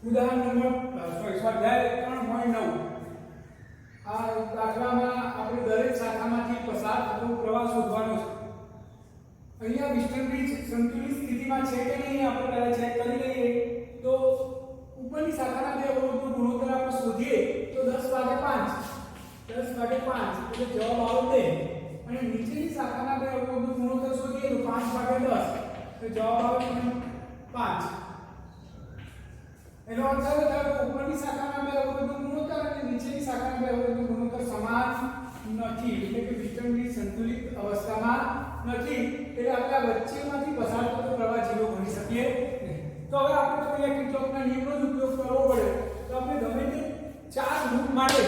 ઉદાહરણ નંબર સ્વાધ્યાય 3.9 આ દાખલામાં આપણે દરેક શાખામાંથી પસાર થતો પ્રવાહ શોધવાનો છે. અહીંયા વિસ્ટર્ન બ્રિજ સંતુલિત સ્થિતિમાં છે કે નહીં આપણે પહેલા ચેક કરી લઈએ. તો ઉપરની શાખાના બે અવરોધનો ગુણોત્તર આપણે શોધીએ તો 10/5 એટલે જવાબ આવે 2. અને નીચેની શાખાના બે અવરોધનો ગુણોત્તર શોધીએ તો 5/10 તો જવાબ આવે 5. એનો અર્થ એ થાય કે ઉપરની શાખાના બે અવરોધનો ગુણોત્તર અને નીચેની શાખાના બે અવરોધનો ગુણોત્તર સમાન નથી, એટલે કે વિસ્ટર્ન બ્રિજ સંતુલિત અવસ્થામાં નથી. એટલે આપણે આ વચ્ચેમાંથી પસાર થતો પ્રવાહ 0 ગણી શકીએ નહીં. તો હવે આપણે તો અહીંયા કિર્ચોફના નિયમનો જ ઉપયોગ કરવો પડે. તો આપણે ગમે તે ચાર લૂપ માટે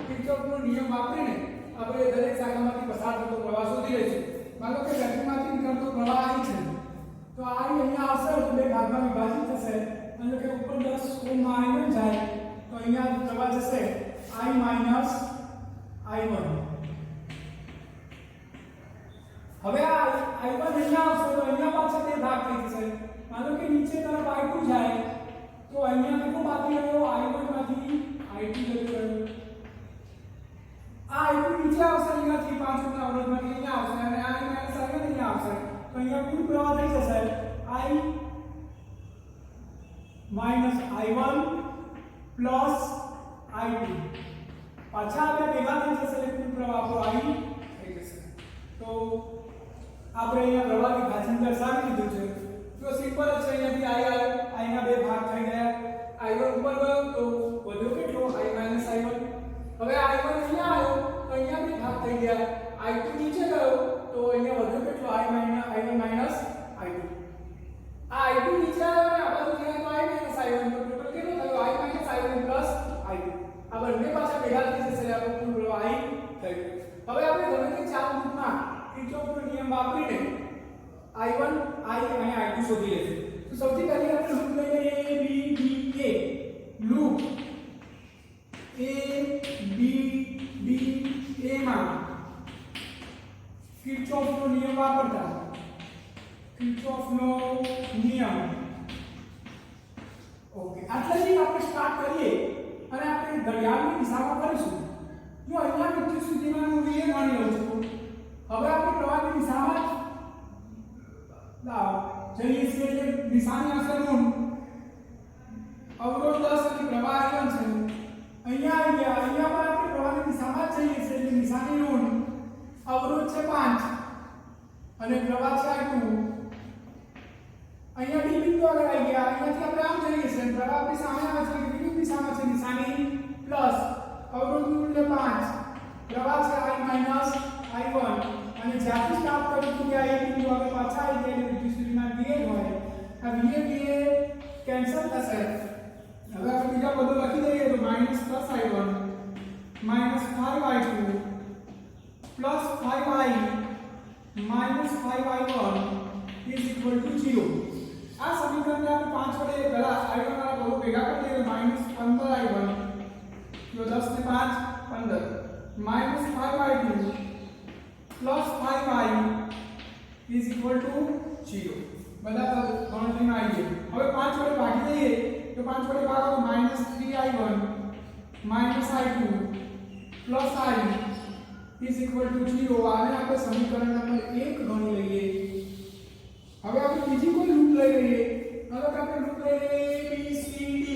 કિર્ચોફનો નિયમ વાપરીને આપણે દરેક શાખામાંથી પસાર થતો પ્રવાહ શોધી લઈશું. માનો કે વેક્યુમમાંથી નીકળતો પ્રવાહ અહીં છે, તો આ અહીંયા આવશે તો બે ભાગમાં વિભાજિત થશે. અને કે ઉપર 10 ઓહ્મમાં I1 જાય તો અહીંયા પ્રવાહ જશે I I1. હવે આ I1 અહીંયા આવશે તો અહીંયા પાછા બે ભાગ થઈ જશે. માનો કે નીચે તરફ I2 જાય તો અહીંયા કેટલો બાકી રહ્યો I1 માંથી I2 જતો રહ્યો. આ I2 નીચે આવશે અહીંયાથી 5 ઓહ્મના અવરોધમાંથી અહીંયા આવશે અને આ I- અહીંયા આવશે તો અહીંયા કુલ પ્રવાહ થઈ જશે I-I1 plus I2. પાછા આપણે ભેગા થઈ જશે એટલે કુલ પ્રવાહ આપણો I થઈ જશે. તો આપણે અહીંયા પ્રવાહ વિભાજન દર્શાવી દીધું છે. તો સિમ્પલ છે, અહીંયાથી I આવ્યો, I ના બે ભાગ થઈ ગયા. I1 ઉપર ગયો તો વધ્યો કેટલો I I1. હવે I1 અહીંયા આવ્યો તો અહીંયા બે ભાગ થઈ ગયા. I2 નીચે ગયો તો અહીંયા વધ્યો કેટલો I I1 I2. આ I2 નીચે આવ્યો અને આ બાજુ ગયા તો I I1 તો ટોટલ કેટલો થયો I I1 plus I2. આ બંને પાછા ભેગા થઈ જશે એટલે આપણો કુલ પ્રવાહ I થઈ ગયો. હવે આપણે ગમે તે ચાર લૂપમાં કિર્ચોફનો નિયમ વાપરીને I1 I અને I2 શોધી લઈશું. તો સૌથી પહેલી આપણે લૂપ લઈ લઈએ A B D A. Loop A B D A માં કિર્ચોફનો નિયમ વાપરતા કિર્ચોફનો નિયમ. ઓકે, આટલાથી આપણે સ્ટાર્ટ કરીએ અને આપણે ઘડિયાળની દિશામાં કરીશું. જો અહીંયા વિદ્યુત સ્થિતિમાન હું VA માની લઉં છું. હવે આપણે પ્રવાહની દિશામાં જઈએ છીએ એટલે દિશાની અસર ઋણ. અવરોધ 10 અને પ્રવાહ I1 છે. અહીંયા આવી ગયા, અહીંયા પણ આપણે પ્રવાહની દિશામાં જ જઈએ છીએ એટલે નિશાની ઋણ. અવરોધ છે 5 અને પ્રવાહ છે I2. અહીંયા ડી બિંદુ આગળ આવી ગયા, અહીંયાથી આપણે આમ જઈએ છીએ પ્રવાહ આપણી સામે આવે છે એટલે વિરુદ્ધ દિશામાં છે નિશાની પ્લસ. અવરોધનું મૂલ્ય 5, પ્રવાહ છે I I1 અને જ્યાંથી સ્ટાર્ટ કર્યું હતું ત્યાં એ બિંદુ આગળ પાછા આવી ગયા એટલે વિદ્યુત સ્થિતિમાન VA હોય. આ VA કેન્સલ થશે. હવે આપણે બીજા પદો લખી દઈએ તો -10I1 -5I2 +5I -5I1 is equal to 0. આ સમીકરણને આપણે 5 વડે પહેલા I1 વાળા પદો ભેગા કરી દઈએ -15I1 તો 10 ને 5 15 -5I2 +5I is equal to 0. બધા પદ ગણતરીમાં આવી ગયા. હવે 5 વડે ભાગી દઈએ તો 5 વડે ભાગો તો -3I1 -I2 +I is equal to 0. આને આપણે સમીકરણ નંબર 1 ગણી લઈએ. હવે આપણે બીજી કોઈ લૂપ લઈ લઈએ. હવે આપણે લૂપ લઈ લઈએ A B C D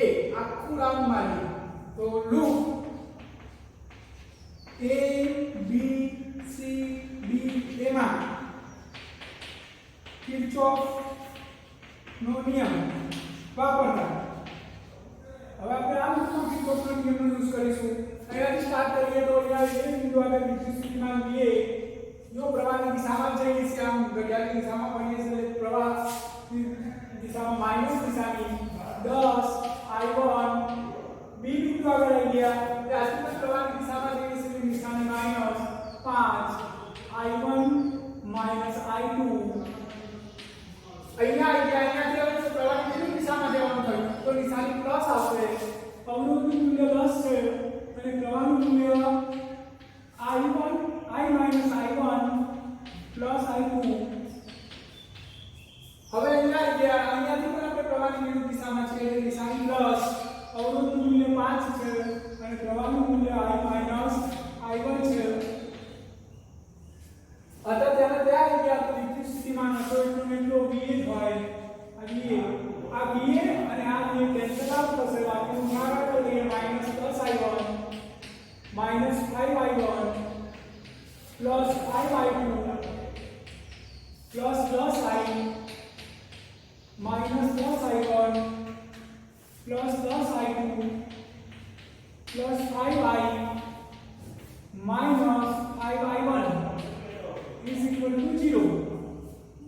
A આખું રાઉન્ડ મારીએ તો loop A B C D A માં કિર્ચોફનો નિયમ વાપરતા. હવે આપણે આ લૂપમાં કિર્ચોફનો નિયમનો યુઝ કરીશું. અહીંયાથી સ્ટાર્ટ કરીએ તો અહીંયા એ બિંદુ આગળ વિદ્યુત સ્થિતિમાન VA. જો પ્રવાહની દિશામાં જઈએ છીએ આમ ઘડિયાળની દિશામાં પડીએ છીએ પ્રવાહ દિશામાં માઈનસ દિશાની 10I1 બી બિંદુ આગળ આવી ગયા એટલે આજુબાજુ પ્રવાહની દિશામાં જઈએ છીએ નિશાની -5I1 -I2. અહીંયા આવી ગયા, અહીંયાથી હવે પ્રવાહની વિરુદ્ધ દિશામાં જવાનું થયું તો નિશાની પ્લસ આવશે. અવરોધનું મૂલ્ય 10 છે અને પ્રવાહનું મૂલ્ય I1 I I1 plus I2. હવે અહીંયા આવી ગયા, અહીંયાથી પણ આપણે પ્રવાહની વિરુદ્ધ દિશામાં છે એટલે નિશાની plus minus 10i1 plus 10i2 plus 5i minus 5i1 is equal to 0।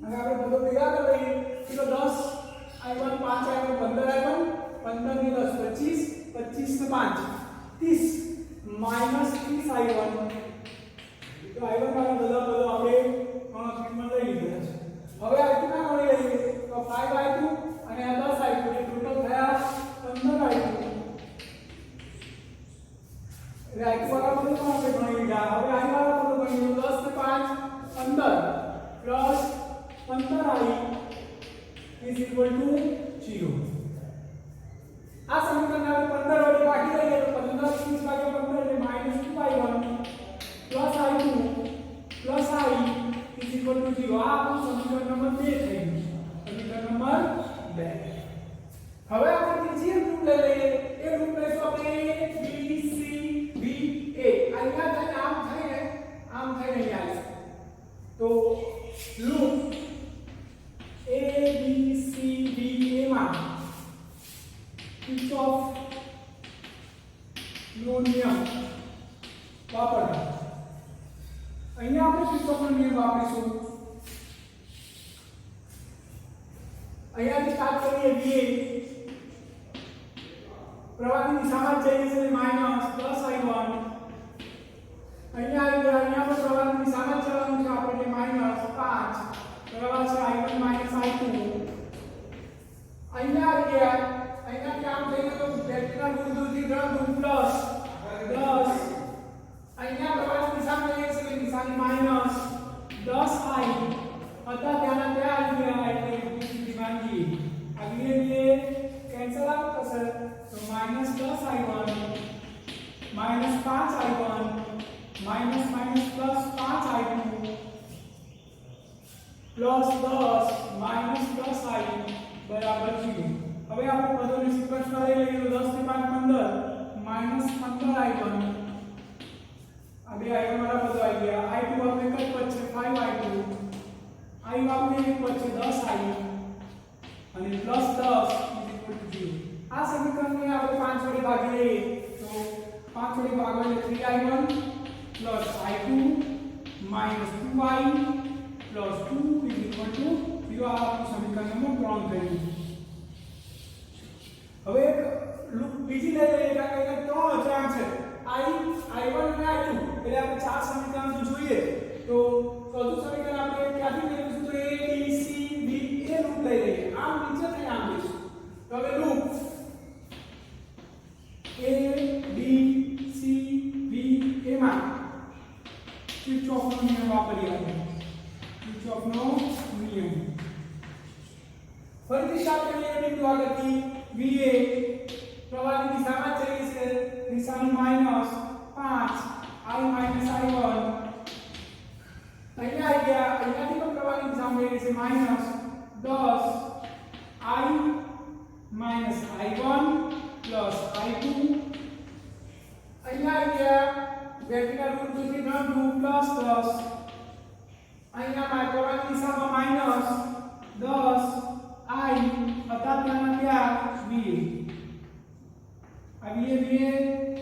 હવે આપણે બધો ભેગા કરી લઈએ તો 10i1 5i1 15i1 15 ને 10 25 25 ને 5 30 માઈનસ 30i1 તો i1 વાળા બધો આપણે ગણતરીમાં લઈ લીધા છે। હવે i2 ના મળી લઈએ તો 5i2 અને આ 10i2 એ ટોટલ થયા 15i2 એટલે i2 વાળા બધું પણ આપણે ગણી લીધા। હવે i વાળા બધું ગણી લો 10 ને 5 15 plus 15i is equal to 0। આ સમીકરણ આપણે 15 વડે ભાગી લઈએ તો 15 30 ભાગ્યા 15 એટલે -2i1 plus i2 plus i is equal to 0। આ આપણું સમીકરણ નંબર 2 થઈ ગયું। સમીકરણ નંબર 2। હવે આપણે ત્રીજી રૂપ લઈ લઈએ એ રૂપ લઈશું આપણે a b c b a અહીંયા થઈને આમ થઈને અહીંયા આવે તો loop a b c d a માં કિર્ચોફ નો નિયમ વાપરતા। અહીંયા આપણે કિર્ચોફનો નિયમ વાપરીશું। અહીંયાથી સ્ટાર્ટ કરીએ ba પ્રવાહની દિશામાં જઈએ છે માઈનસ 10i1 અહીંયા આવી ગયા અહીંયા પણ પ્રવાહની દિશામાં જવાનું છે આપણે માઈનસ 5 પ્રવાહ છે i1 માઈનસ i2 અહીંયા આવી ગયા અહીંયાથી આમ થઈને તો બેટરીના દૂર દૂરથી ગણ પ્લસ 10 અહીંયા પ્રવાહની દિશામાં જઈએ છે નિશાની માઈનસ 10i હતા ત્યાંના ત્યાં આવી ગયા એટલે સીધી માંગી આગળ કેન્સલ આઉટ થશે તો -10i1 -5i1 minus minus plus 5i2 plus 10 minus 10i बराबर 0। હવે આપણે બધોને સિક્વન્સમાં લઈ લઈએ તો 10 થી 5 15 માઈનસ 15i1 આ બે i1 વાળા બધો આવી ગયા i2 આપણે કઈ પદ છે 5i2 i આપણે એક પદ છે 10i અને પ્લસ 10 0। આ સમીકરણને આપણે 5 વડે ભાગી લઈએ તો 5 વડે ભાગો એટલે 3i1 plus i2 minus 2i plus 2 is equal to 0। આ આપણું સમીકરણ નંબર 3 થઈ ગયું। હવે એક લૂપ બીજી લઈ લઈએ કારણ કે ત્રણ અચળાંક છે i1 અને i2 એટલે આપણે ચાર સમીકરણ જોઈએ તો ચોથું સમીકરણ આપણે ક્યાંથી મેળવીશું તો a b c d a loop લઈ લઈએ આમ નીચે થઈને આમ લઈશું તો હવે loop a b c b a માં કિર્ચોફનો નિયમ વાપરીએ આપણે કિર્ચોફનો નિયમ ફરીથી સ્ટાર્ટ કરીએ બિંદુ આગળથી va પ્રવાહની દિશામાં જઈએ છે નિશાની માઈનસ 5 i માઈનસ i1 અહીંયા આવી ગયા અહીંયાથી પણ પ્રવાહની દિશામાં જઈએ છે minus 10 i minus i1 plus i2 અહીંયા આવી ગયા બેટરીના રૂટ સુધી ગણવું પ્લસ 10 અહીંયા માઇક્રોવાની દિશામાં માઈનસ 10 i હતા ત્યાંના ત્યાં va આ va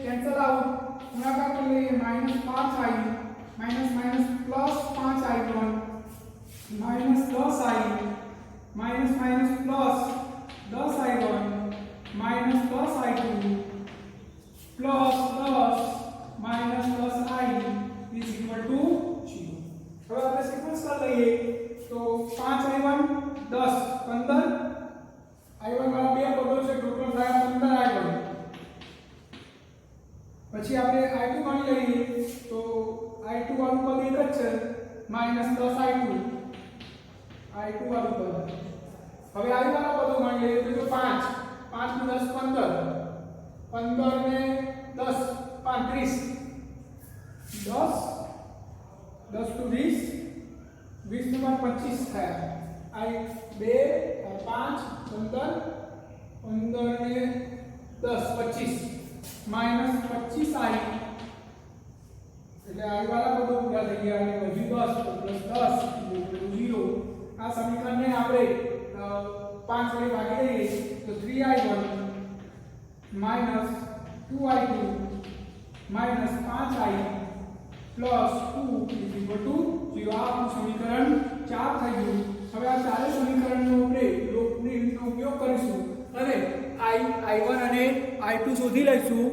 કેન્સલ આઉટ ગુણાકાર કરી લઈએ -5i minus minus plus 5i1 minus 10i minus minus plus 10i1 minus 10i2 plus 10 minus plus i is equal to 0। હવે આપણે સિક્વન્સ કરી લઈએ તો 5i1 10 15 i1 વાળા બે પદો છે ટોટલ થાય 15i1 પછી આપણે i2 ગણી લઈએ તો i2 વાળું પદ એક જ છે -10i2 i2 વાળું પદ। હવે i વાળા પદો ગણી લઈએ તો 5 5 ને 10 15 15 ને 10 35 10 10 to 20 20 નું 25 થાય આ 2 5 15 15 ને 10 25 માઈનસ 25i એટલે i વાળા બધો પૂરા થઈ ગયા અને વધ્યું 10 તો પ્લસ 10 0। આ સમીકરણને આપણે 5 વડે ભાગી દઈએ તો 3i1 minus 2i2 minus 5i plus 2 is equal to 0. આ આપણું સમીકરણ 4 થઈ ગયું. હવે આ ચારે સમીકરણનો આપણે લૂપની રીતનો ઉપયોગ કરીશું અને i1 અને i2 શોધી લઈશું.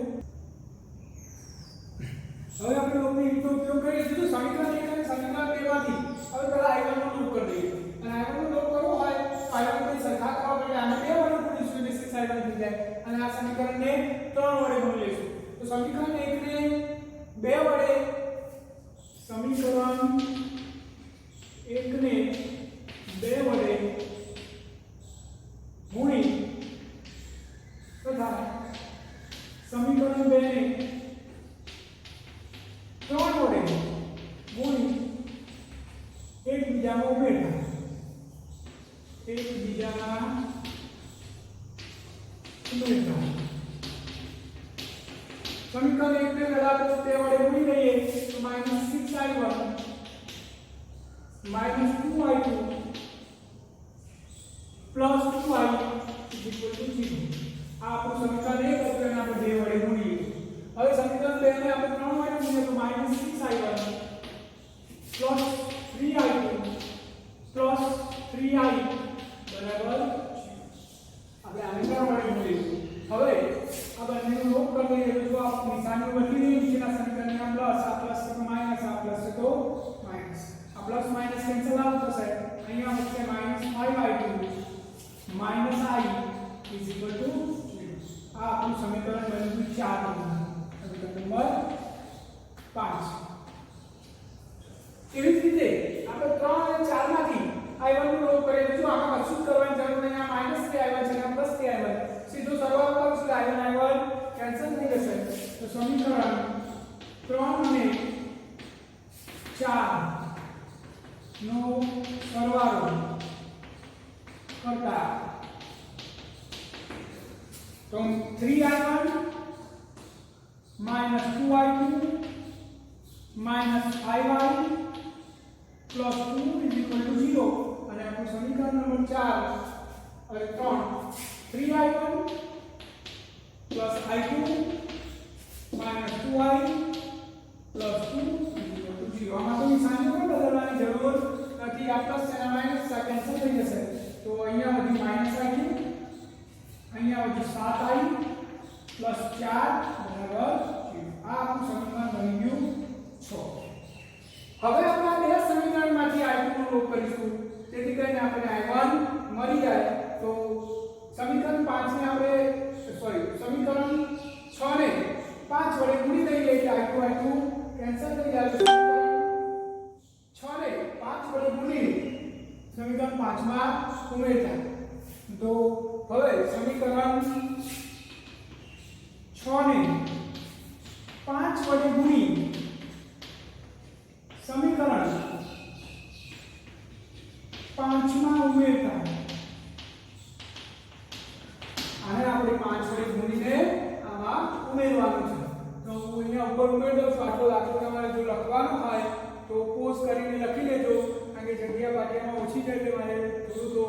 હવે આપણે લૂપની રીતનો ઉપયોગ કરીશું તો સમીકરણ 1 અને સમીકરણ 2 માંથી હવે પહેલા i1 નો લૂપ કરી દઈએ અને i1 નો લૂપ કરવો હોય તો i1 ને સરખા કરવા માટે આને 2 વડે ગુણીશું એટલે 6i1 થઈ જાય અને આ સમીકરણને 3 વડે ગુણી લઈશું. તો સમીકરણ 1 ને 2 વડે સમીકરણ 1 ને 2 વડે ગુણી તથા સમીકરણ 2 ને 3 વડે ગુણી એકબીજામાં ઉમેરતા સમીકરણ 1 ને પહેલા તો 2 વડે ગુણી લઈએ તો -6i1 -2i2 plus 2i is equal to 0. આ આપણું સમીકરણ 1 હતું અને આપણે 2 વડે ગુણીએ. હવે સમીકરણ 2 ને આપણે 3 વડે ગુણીએ તો -6i1 plus 3i2 plus 3i બરાબર 0. આપણે આને 3 વડે ગુણીએ. હવે આ બંનેનો લોપ કરી દઈએ તો આ નિશાની બદલી દઈએ નીચેના સમીકરણમાં પ્લસ આ પ્લસ છે તો માઈનસ આ પ્લસ છે તો માઈનસ આ પ્લસ માઈનસ કેન્સલ આઉટ થશે. અહીંયા વધશે -5i2 minus I is equal to 0. આ આપણું સમીકરણ બન્યું 4 સમીકરણ નંબર 5. એવી જ રીતે આપણે 3 અને 4 માંથી i1 નો લોપ કરીએ તો આમાં કશું જ કરવાની જરૂર નહીં. આ -3i1 છે અને +3i1 સીધો સરવાળો કરશું i1 કેન્સલ થઈ જશે. તો સમીકરણ 3 અને 4 નો સરવાળો करता तो 3i1 minus 2i2 minus 5i plus 2 is equal to 0 અને આપણું સમીકરણ નંબર 4 અને 3 3i1 plus i2 minus 2i plus 2 is equal to 0. આમાં તો નિશાની પણ બદલવાની જરૂર નથી. આ પ્લસ અને માઈનસ કેન્સલ થઈ જશે તો અહીંયા વધી -i2 અહીંયા વધી 7i + 4 બરાબર 0. આ આપણું સમીકરણ બની ગયું 6. હવે આપણે આ બે સમીકરણમાંથી i2 નો લોપ કરીશું તેથી કરીને આપણે i1 મળી જાય તો સમીકરણ 5 ને આપણે સમીકરણ 6 ને 5 વડે ગુણી દઈએ એટલે i2 કેન્સલ થઈ જાય. સમીકરણ 6 ને 5 વડે ગુણી સમીકરણ 5 માં ઉમેરતા તો હવે સમીકરણ 6 ને 5 વડે ગુણી સમીકરણ 5 માં ઉમેરતા આને આપણે 5 વડે ગુણીને આમાં ઉમેરવાનું છે. તો હું અહીંયા ઉપર ઉમેર દઉં છું. આટલો દાખલો તમારે જો લખવાનો હોય તો પોઝ કરીને લખી લેજો કારણ કે જગ્યા બાકીમાં ઓછી છે એટલે મારે થોડું તો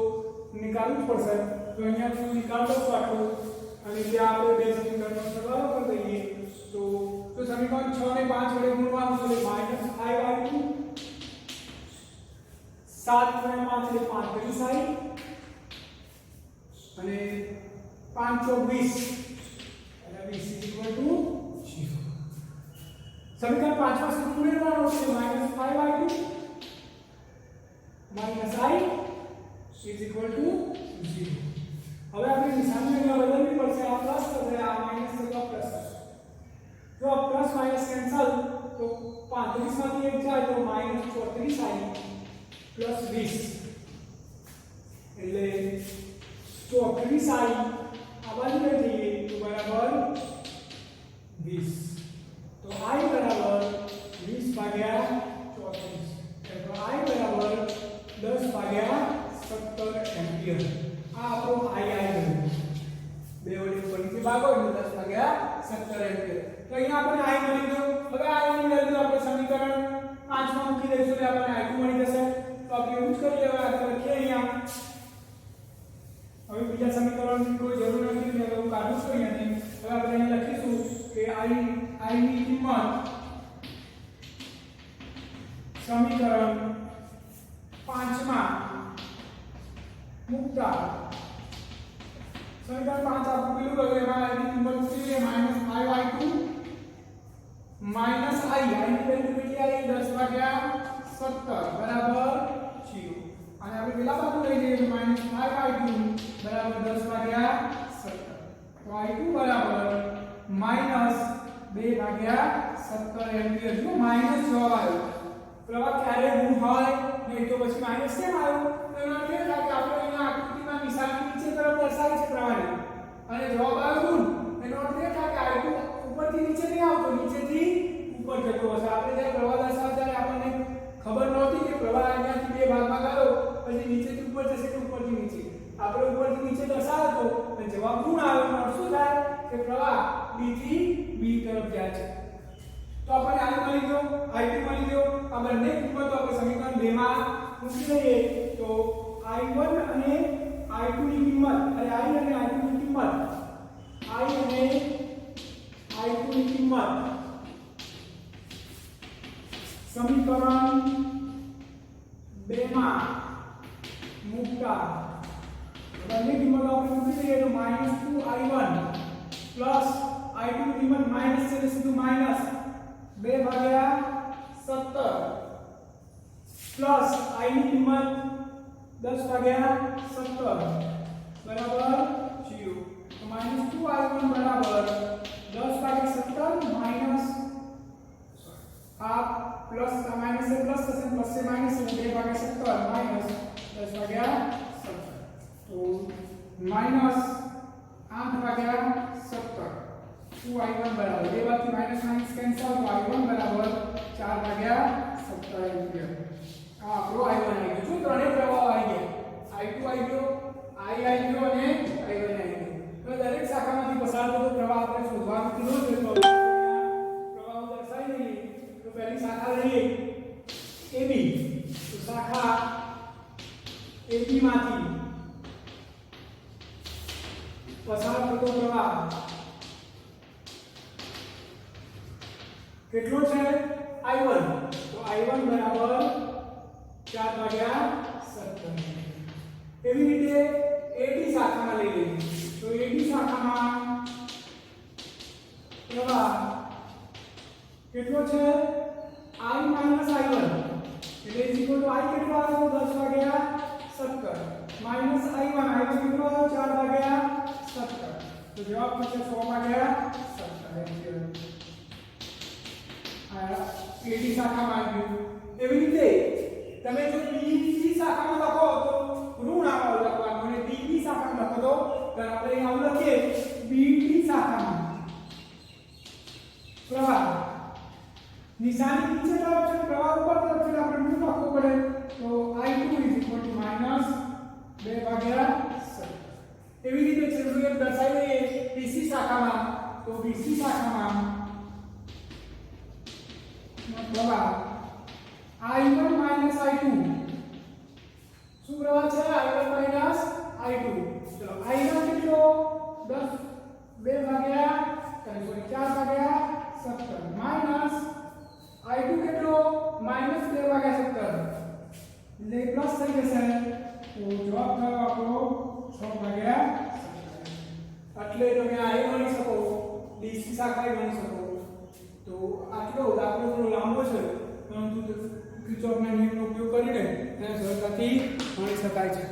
નિકાલવું જ પડશે. તો અહીંયા હું નિકાળતો છું આટલું અને ત્યાં આપણે બે સમીકરણનો સરવાળો કરી દઈએ તો સમીકરણ 6 ને 5 વડે ગુણવાનું એટલે -5i2 7 × 5 એટલે 35i અને 5 × 20 એટલે 20 0. સમીકરણ 5 માં શું ઉમેરવાનું છે -5i2 -i is equal to 0. હવે આપણે નિશાની અહીંયા બદલવી પડશે. આ પ્લસ થશે આ માઈનસ થશે આ પ્લસ થશે. જો આ પ્લસ માઈનસ કેન્સલ તો 35 માંથી 1 જાય તો -34i + 20 એટલે 34i આ બાજુ લઈ જઈએ તો બરાબર 20. તો i બરાબર 20 ભાગ્યા 34 એટલે i બરાબર 10 ભાગ્યા 17 એમ્પિયર. આ આપણો i બન્યું. બે વડે ઉપરથી ભાગો એટલે 10 ભાગ્યા 17 એમ્પિયર. તો અહીંયા આપણે i મળી ગયો. હવે i ની વેલ્યુ આપણે સમીકરણ 5 માં મૂકી દઈશું એટલે આપણને i2 મળી જશે. તો આપણે એવું જ કરીએ. હવે આગળ લખીએ અહીંયા 5 × 5 = 35i + 20 = 40i. 5 × 5 = 35i + 40i. હવે બીજા સમીકરણની કોઈ જરૂર નથી એટલે હું કાઢું છું અહીંયાથી. હવે આપણે અહીં લખીશું કે I ની કિંમત સમીકરણ 5 માં મૂકતા સમીકરણ 5 આપણું પેલું રહ્યું એમાં I ની કિંમત મૂકી દઈએ -5i2 -i ની વેલ્યુ કેટલી આવી 10/17 બરાબર 0 અને આપણે પેલા બાજુ લઈ જઈએ તો -5i2 બરાબર 10/17 તો i2 બરાબર -2/17 એમ્પિયર. જો માઈનસ જવાબ આવ્યો. પ્રવાહ ક્યારે ઋણ હોય નહીં તો પછી માઈનસ કેમ આવ્યો? તો એનો અર્થ એ થાય કે આપણે અહીંયા આકૃતિમાં નિશાની નીચે તરફ દર્શાવે છે પ્રવાહને અને જવાબ આવ્યો ઋણ. એનો અર્થ એ થાય કે i2 ઉપરથી નીચે નહીં આવતો, નીચેથી ઉપર જતો હશે. આપણે જ્યારે પ્રવાહ દર્શાવતા ત્યારે આપણને ખબર નહોતી કે પ્રવાહ અહીંયાથી બે ભાગમાં ગયો પછી નીચેથી ઉપર જશે કે ઉપરથી નીચે. આપણે ઉપરથી નીચે દર્શાવતો અને જવાબ ઋણ આવ્યો. એનો અર્થ શું થાય કે પ્રવાહ b થી b તરફ જાય છે. તો આપણે I મળી ગયો, I2 મળી ગયો. આ બંને કિંમતો આપણે સમીકરણ 2 માં મૂકી દઈએ તો I1 અને I2 ની કિંમત I અને I2 ની કિંમત સમીકરણ 2 માં મૂકતા બંને કિંમતો આપણે મૂકી દઈએ તો -2I1 પ્લસ I2 ની કિંમત માઈનસ છે એટલે સીધું માઈનસ 2/17 પ્લસ I ની કિંમત 10/17 બરાબર 0. તો -2I1 બરાબર 10/17 માઈનસ આ પ્લસ માઈનસ છે પ્લસ થશે પ્લસ છે માઈનસ છે 2/17 માઈનસ 10/17 તો માઈનસ 8/17 2I1 બરાબર બે બાજુ માઈનસ માઈનસ કેન્સલ તો I1 બરાબર 4/17 એમ્પિયર. આ આપણો I1 આવી ગયો. શું ત્રણેય પ્રવાહ આવી ગયા? I2 આવી ગયો, I આવી ગયો અને I1 આવી ગયો. તો દરેક શાખામાંથી પસાર થતો પ્રવાહ આપણે શોધવાનું કીધું છે. તો પ્રવાહ દર્શાવી દઈએ તો પહેલી શાખા લઈએ AB. તો શાખા AB માંથી પસાર થતો પ્રવાહ કેટલો છે? I1. તો I1 બરાબર 4/17. એવી રીતે AD શાખામાં લઈ લઈએ તો AD શાખામાં પ્રવાહ કેટલો છે? I - I1 એટલે ઇક્વલ ટુ I કેટલો આવ્યો 10/17 માઈનસ I1 કેટલો આવ્યો 4/17 તો જવાબ થશે 6/17 એમ્પિયર. AD શાખામાં આવ્યું. એવી રીતે તમે જો BC શાખામાં લખો તો ઋણ આમાં લખવાનું અને BD શાખામાં લખો તો આપણે અહીંયા લખીએ BD શાખામાં પ્રવાહ નિશાની નીચે તરફ છે, પ્રવાહ ઉપર તરફ છે, આપણે ઋણ લખવું પડે તો I2 2/17. એવી રીતે છેલ્લું એક દર્શાવી દઈએ BC શાખામાં તો BC શાખામાં પ્રવાહ I1 - I2 શું પ્રવાહ છે? I1 - I2. ચલો I1 કેટલો 4/17 માઈનસ I2 કેટલો -2/17 એટલે પ્લસ થઈ જશે તો જવાબ થયો આપણો 6/17. એટલે તમે આ ગણી શકો, DC શાખા ગણી શકો. તો આટલો દાખલો થોડો લાંબો છે પરંતુ કિર્ચોફના નિયમનો ઉપયોગ કરીને તેને સરળતાથી ગણી શકાય છે.